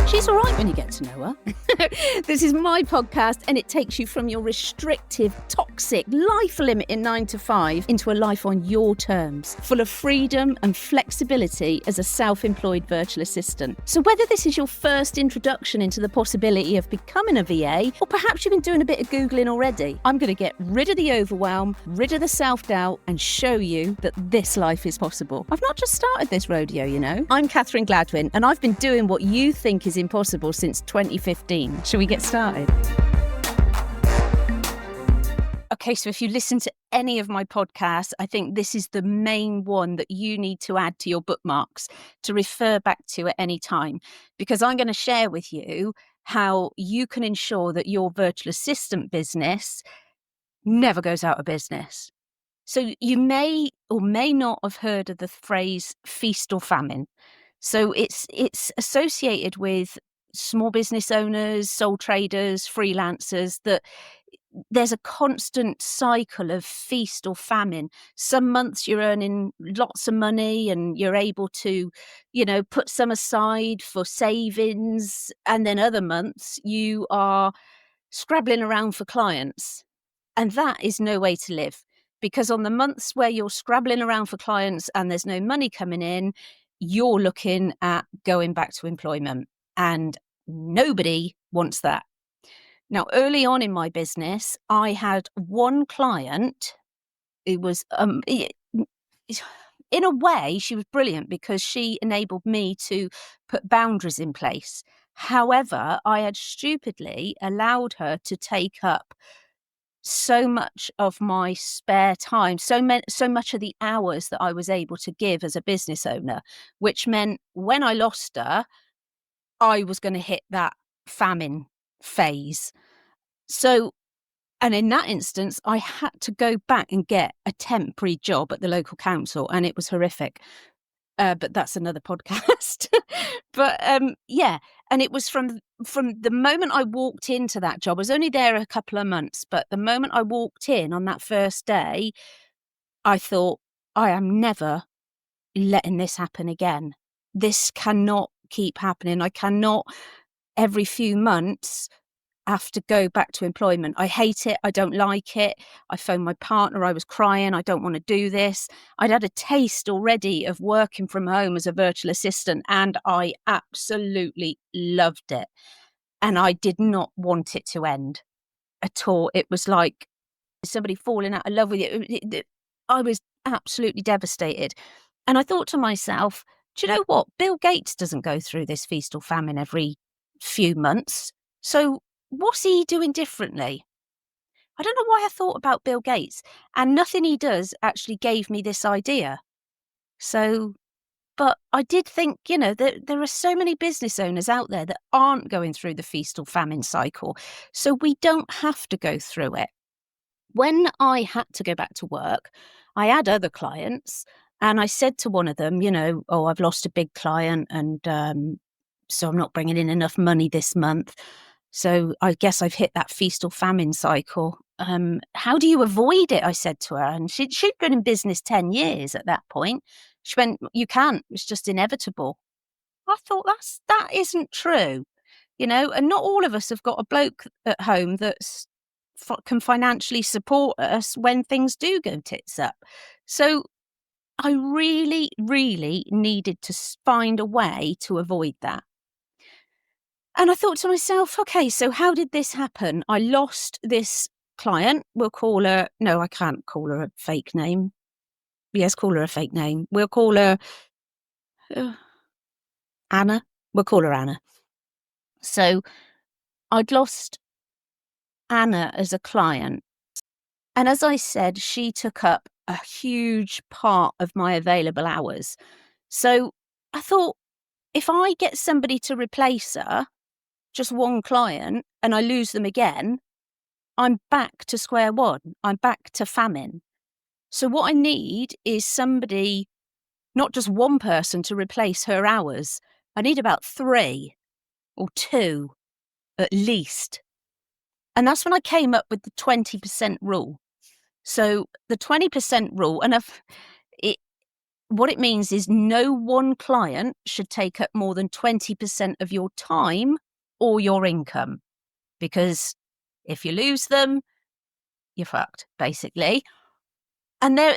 She's all right when you get to know her. This is my podcast, and it takes you from your restrictive, toxic, life-limiting 9 to 5 into a life on your terms, full of freedom and flexibility as a self-employed virtual assistant. So whether this is your first introduction into the possibility of becoming a VA, or perhaps you've been doing a bit of Googling already, I'm going to get rid of the overwhelm, rid of the self-doubt, and show you that this life is possible. I've not just started this rodeo, you know. I'm Catherine Gladwyn, and I've been doing what you think is impossible since 2015. Shall we get started? Okay, so if you listen to any of my podcasts, I think this is the main one that you need to add to your bookmarks to refer back to at any time, because I'm going to share with you how you can ensure that your virtual assistant business never goes out of business. So you may or may not have heard of the phrase feast or famine. So it's associated with small business owners, sole traders, freelancers, that there's a constant cycle of feast or famine. Some months you're earning lots of money and you're able to, put some aside for savings. And then other months you are scrabbling around for clients. And that is no way to live, because on the months where you're scrabbling around for clients and there's no money coming in, you're looking at going back to employment, and nobody wants that. Now, early on in my business, I had one client who was, in a way, she was brilliant because she enabled me to put boundaries in place. However, I had stupidly allowed her to take up so much of my spare time, so much of the hours that I was able to give as a business owner, which meant when I lost her, I was going to hit that famine phase. So, and in that instance, I had to go back and get a temporary job at the local council, and it was horrific. But that's another podcast. But yeah, and it was from the moment I walked into that job. I was only there a couple of months, but the moment I walked in on that first day, I thought, I am never letting this happen again. This cannot keep happening. I cannot every few months have to go back to employment. I hate it. I don't like it. I phoned my partner. I was crying. I don't want to do this. I'd had a taste already of working from home as a virtual assistant, and I absolutely loved it. And I did not want it to end at all. It was like somebody falling out of love with you. I was absolutely devastated. And I thought to myself, do you know what? Bill Gates doesn't go through this feast or famine every few months. So what's he doing differently? I don't know why I thought about Bill Gates, and nothing he does actually gave me this idea. So, but I did think, there are so many business owners out there that aren't going through the feast or famine cycle. So we don't have to go through it. When I had to go back to work, I had other clients, and I said to one of them, I've lost a big client, and so I'm not bringing in enough money this month. So I guess I've hit that feast or famine cycle. How do you avoid it? I said to her, and she'd been in business 10 years at that point. She went, you can't, it's just inevitable. I thought that isn't true, and not all of us have got a bloke at home that's can financially support us when things do go tits up. So I really, really needed to find a way to avoid that. And I thought to myself, okay, so how did this happen? I lost this client. We'll call her, no, I can't call her a fake name. Yes, call her a fake name. We'll call her Anna. We'll call her Anna. So I'd lost Anna as a client. And as I said, she took up a huge part of my available hours. So I thought, if I get somebody to replace her, just one client, and I lose them again, I'm back to square one. I'm back to famine. So what I need is somebody, not just one person, to replace her hours. I need about 3 or 2 at least. And that's when I came up with the 20% rule. So the 20% rule, and what it means is no one client should take up more than 20% of your time or your income, because if you lose them, you're fucked, basically. And there,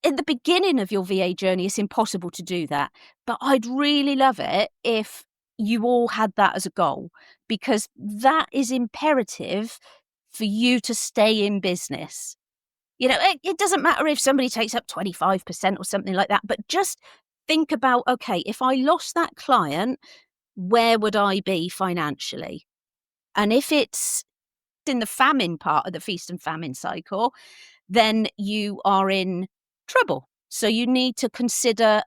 in the beginning of your VA journey, it's impossible to do that. But I'd really love it if you all had that as a goal, because that is imperative for you to stay in business. It doesn't matter if somebody takes up 25% or something like that, but just think about, okay, if I lost that client, where would I be financially? And if it's in the famine part of the feast and famine cycle, then you are in trouble. So you need to consider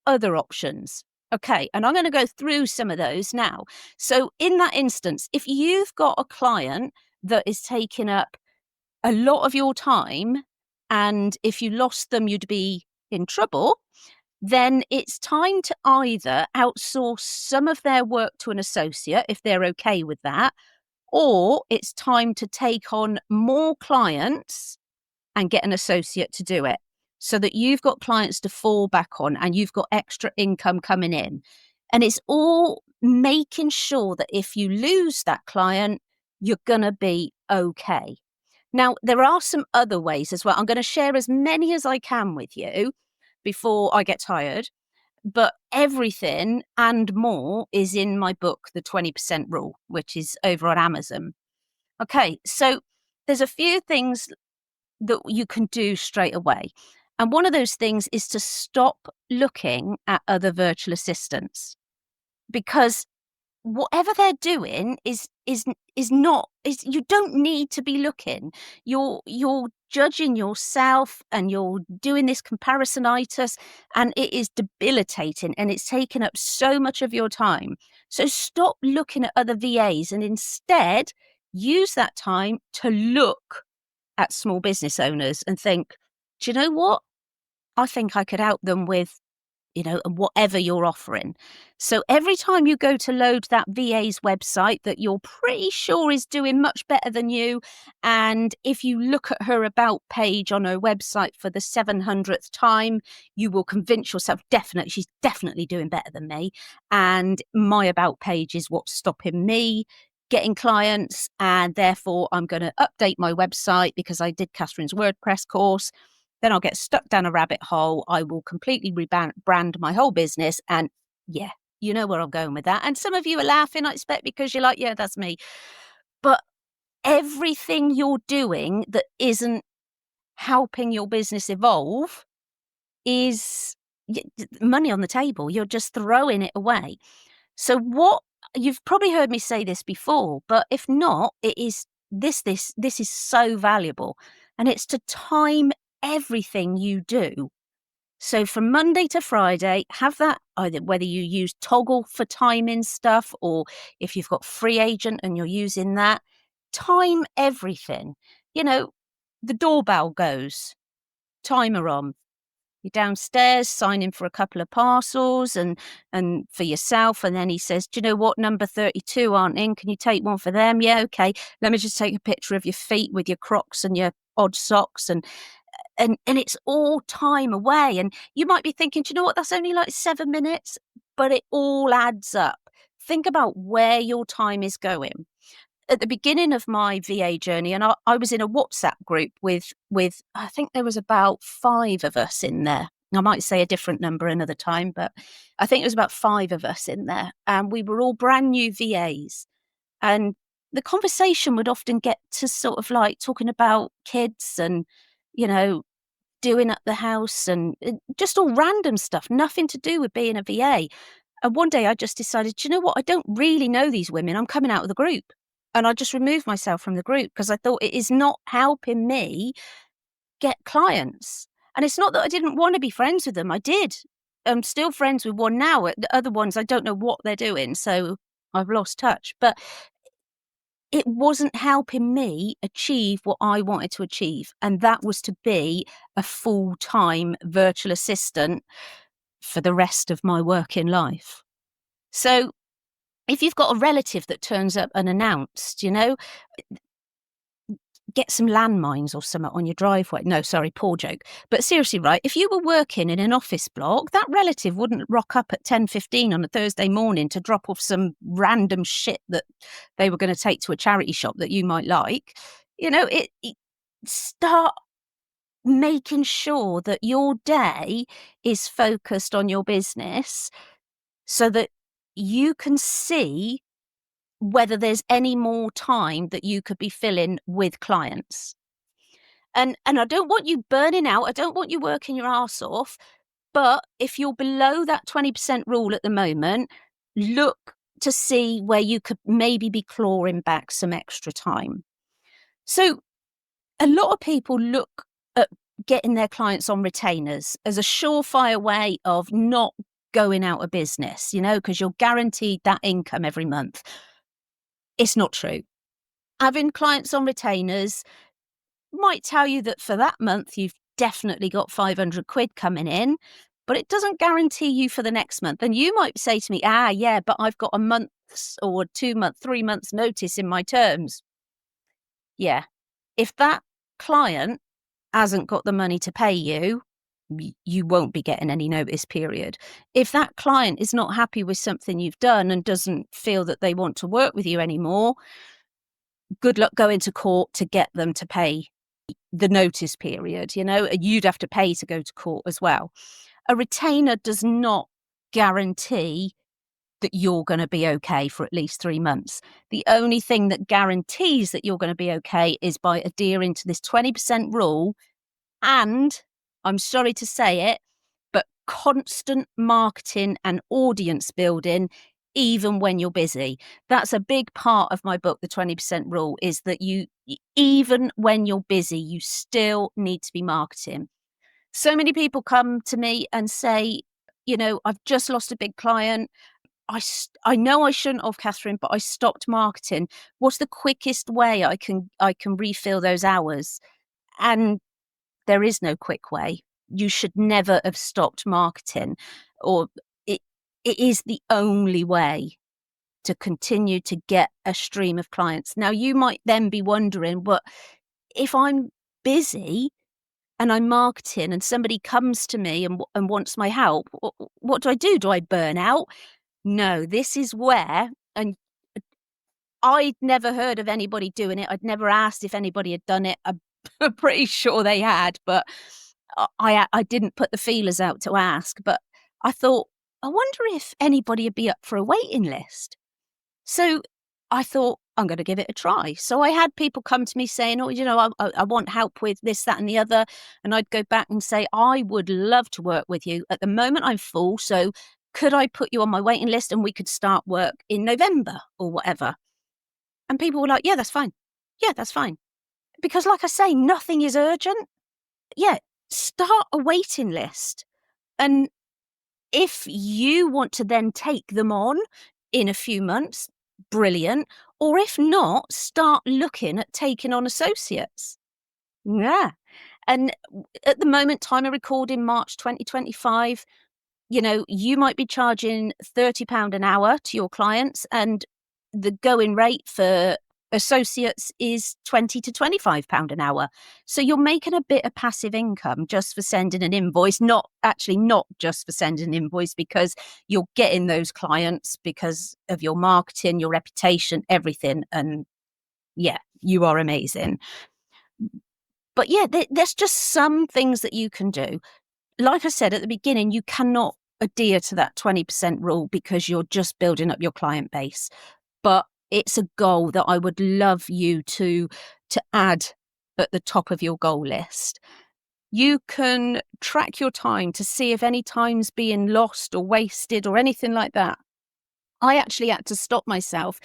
other options. Okay, and I'm going to go through some of those now. So in that instance, if you've got a client that is taking up a lot of your time, and if you lost them, you'd be in trouble, then it's time to either outsource some of their work to an associate, if they're okay with that, or it's time to take on more clients and get an associate to do it, so that you've got clients to fall back on and you've got extra income coming in. And it's all making sure that if you lose that client, you're going to be okay. Now, there are some other ways as well. I'm going to share as many as I can with you before I get tired, but everything and more is in my book, The 20% Rule, which is over on Amazon. Okay, so there's a few things that you can do straight away. And one of those things is to stop looking at other virtual assistants, because whatever they're doing is not, is you don't need to be looking. You're judging yourself and you're doing this comparisonitis, and it is debilitating and it's taken up so much of your time. So stop looking at other VAs and instead use that time to look at small business owners and think, do you know what? I think I could help them with, whatever you're offering. So every time you go to load that VA's website that you're pretty sure is doing much better than you, and if you look at her about page on her website for the 700th time, you will convince yourself, definitely, she's definitely doing better than me. And my about page is what's stopping me getting clients. And therefore, I'm going to update my website because I did Catherine's WordPress course. Then I'll get stuck down a rabbit hole. I will completely rebrand my whole business. And yeah, you know where I'm going with that. And some of you are laughing, I expect, because you're like, yeah, that's me. But everything you're doing that isn't helping your business evolve is money on the table. You're just throwing it away. So what, you've probably heard me say this before, but if not, it is this is so valuable. And it's to time everything you do. So from Monday to Friday, have that, either whether you use Toggle for timing stuff, or if you've got Free Agent and you're using that, time everything. The doorbell goes, timer on. You're downstairs signing for a couple of parcels and for yourself. And then he says, do you know what? Number 32 aren't in. Can you take one for them? Yeah, okay. Let me just take a picture of your feet with your Crocs and your odd socks. And it's all time away. And you might be thinking, do you know what? That's only like 7 minutes, but it all adds up. Think about where your time is going. At the beginning of my VA journey, and I was in a WhatsApp group with I think there was about 5 of us in there. I might say a different number another time, but I think it was about 5 of us in there. And we were all brand new VAs. And the conversation would often get to sort of like talking about kids and, doing up the house and just all random stuff, nothing to do with being a VA. And one day I just decided, do you know what? I don't really know these women. I'm coming out of the group. And I just removed myself from the group because I thought it is not helping me get clients. And it's not that I didn't want to be friends with them. I did. I'm still friends with one now. The other ones, I don't know what they're doing. So I've lost touch. But it wasn't helping me achieve what I wanted to achieve. And that was to be a full-time virtual assistant for the rest of my working life. So if you've got a relative that turns up unannounced, get some landmines or something on your driveway. No, sorry, poor joke. But seriously, right, if you were working in an office block, that relative wouldn't rock up at 10:15 on a Thursday morning to drop off some random shit that they were going to take to a charity shop that you might like. Start making sure that your day is focused on your business so that you can see whether there's any more time that you could be filling with clients. And I don't want you burning out. I don't want you working your arse off. But if you're below that 20% rule at the moment, look to see where you could maybe be clawing back some extra time. So a lot of people look at getting their clients on retainers as a surefire way of not going out of business, because you're guaranteed that income every month. It's not true. Having clients on retainers might tell you that for that month, you've definitely got 500 quid coming in, but it doesn't guarantee you for the next month. And you might say to me, yeah, but I've got a month's or 2 month, 3 months notice in my terms. Yeah. If that client hasn't got the money to pay you, you won't be getting any notice period. If that client is not happy with something you've done and doesn't feel that they want to work with you anymore, good luck going to court to get them to pay the notice period. You'd have to pay to go to court as well. A retainer does not guarantee that you're going to be okay for at least 3 months. The only thing that guarantees that you're going to be okay is by adhering to this 20% rule. And I'm sorry to say it, but constant marketing and audience building, even when you're busy. That's a big part of my book, The 20% Rule, is that even when you're busy, you still need to be marketing. So many people come to me and say, I've just lost a big client. I know I shouldn't have, Catherine, but I stopped marketing. What's the quickest way I can refill those hours? And there is no quick way. You should never have stopped marketing, or it is the only way to continue to get a stream of clients. Now, you might then be wondering, but if I'm busy and I'm marketing and somebody comes to me and wants my help, what do I do? Do I burn out? No, this is where, and I'd never heard of anybody doing it. I'd never asked if anybody had done it. I'm pretty sure they had, but I didn't put the feelers out to ask. But I thought, I wonder if anybody would be up for a waiting list. So I thought, I'm going to give it a try. So I had people come to me saying, I want help with this, that, and the other. And I'd go back and say, I would love to work with you. At the moment, I'm full. So could I put you on my waiting list and we could start work in November or whatever? And people were like, yeah, that's fine. Yeah, that's fine. Because like I say, nothing is urgent. Yeah, start a waiting list. And if you want to then take them on in a few months, brilliant. Or if not, start looking at taking on associates. Yeah. And at the moment, time of recording, March 2025, you might be charging £30 an hour to your clients, and the going rate for associates is £20 to £25 an hour. So you're making a bit of passive income just for sending an invoice, not just for sending an invoice, because you're getting those clients because of your marketing, your reputation, everything. And yeah, you are amazing. But yeah, there's just some things that you can do. Like I said at the beginning, you cannot adhere to that 20% rule because you're just building up your client base. But it's a goal that I would love you to add at the top of your goal list. You can track your time to see if any time's being lost or wasted or anything like that. I actually had to stop myself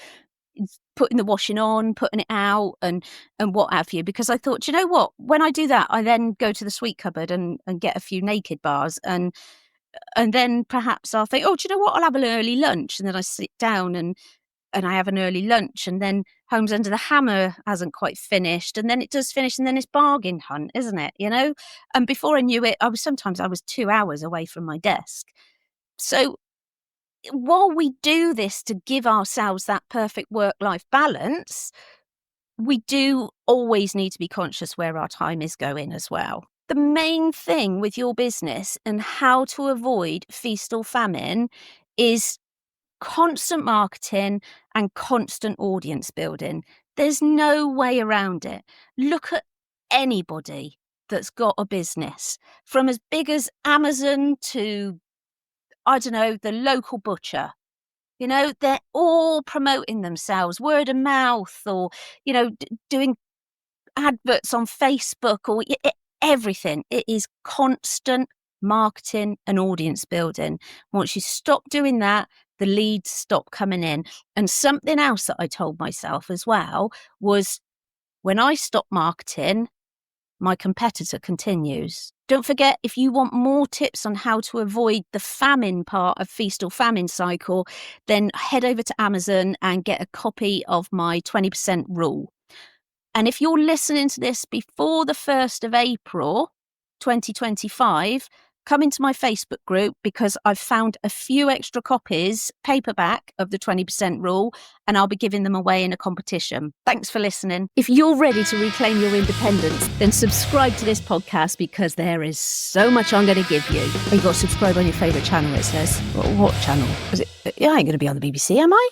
putting the washing on, putting it out and what have you, because I thought, you know what, when I do that, I then go to the sweet cupboard and get a few naked bars and then perhaps I'll think, oh, do you know what, I'll have an early lunch. And then I sit down and I have an early lunch, and then Homes Under the Hammer hasn't quite finished, and then it does finish, and then it's bargain hunt, isn't it? And before I knew it, I was 2 hours away from my desk. So while we do this to give ourselves that perfect work-life balance, we do always need to be conscious where our time is going as well. The main thing with your business and how to avoid feast or famine is constant marketing and constant audience building. There's no way around it. Look at anybody that's got a business, from as big as Amazon to, I don't know, the local butcher. You know, they're all promoting themselves, word of mouth, or, you know, doing adverts on Facebook, or everything. It is constant marketing and audience building. Once you stop doing that, the leads stop coming in. And something else that I told myself as well was, when I stop marketing, my competitor continues. Don't forget, if you want more tips on how to avoid the famine part of feast or famine cycle, then head over to Amazon and get a copy of my 20% rule. And if you're listening to this before the 1st of April, 2025, come into my Facebook group, because I've found a few extra copies, paperback, of the 20% rule, and I'll be giving them away in a competition. Thanks for listening. If you're ready to reclaim your independence, then subscribe to this podcast, because there is so much I'm going to give you. You've got to subscribe on your favourite channel, it says. What channel? I ain't going to be on the BBC, am I?